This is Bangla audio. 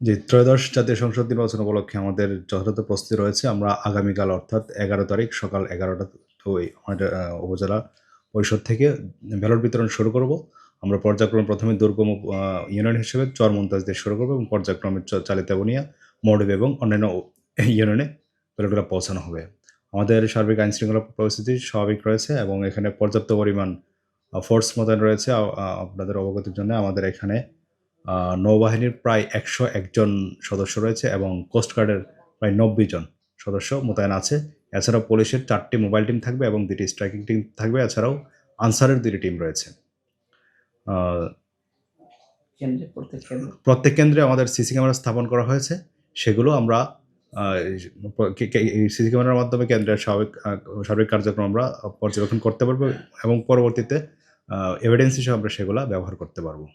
জি, ত্রয়োদশ জাতীয় সংসদ নির্বাচন উপলক্ষে আমাদের যথাযথ প্রস্তুতি রয়েছে। আমরা আগামীকাল অর্থাৎ ১১ তারিখ সকাল ১১টা ওই আমাদের উপজেলা পরিষদ থেকে ব্যালট বিতরণ শুরু করব। আমরা পর্যায়ক্রমে ১ম এ দুর্গম ইউনিয়ন হিসেবে চর মুমতাজ দিয়ে শুরু করব এবং পর্যায়ক্রমে চালিতাবনিয়া, মৌলভী এবং অন্যান্য ইউনিয়নে ব্যালটগুলো পৌঁছানো হবে। আমাদের সার্বিক আইনশৃঙ্খলা পরিস্থিতি স্বাভাবিক রয়েছে এবং এখানে পর্যাপ্ত পরিমাণ ফোর্স মোতায়েন রয়েছে। আপনাদের অবগতির জন্য আমাদের এখানে আ নৌবাহিনীর প্রায় ১০১ জন সদস্য রয়েছে এবং কোস্ট গার্ডের প্রায় ৯০ জন সদস্য মোতায়েন আছে। এছাড়াও পুলিশের ৪ টি মোবাইল টিম থাকবে এবং ২ টি স্ট্রাইকিং টিম থাকবে। এছাড়াও আনসারের ২ টি টিম রয়েছে। আ প্রত্যেক কেন্দ্রে আমাদের সিসি ক্যামেরা স্থাপন করা হয়েছে। সেগুলো আমরা আ ইস প কে কে এই সিসি ক্যামেরার মাধ্যমে কেন্দ্রের সার্বিক কার্যক্রম আমরা পর্যবেক্ষণ করতে পারবো এবং পরবর্তীতে এভিডেন্স হিসেবে আমরা সেগুলা ব্যবহার করতে পারবো।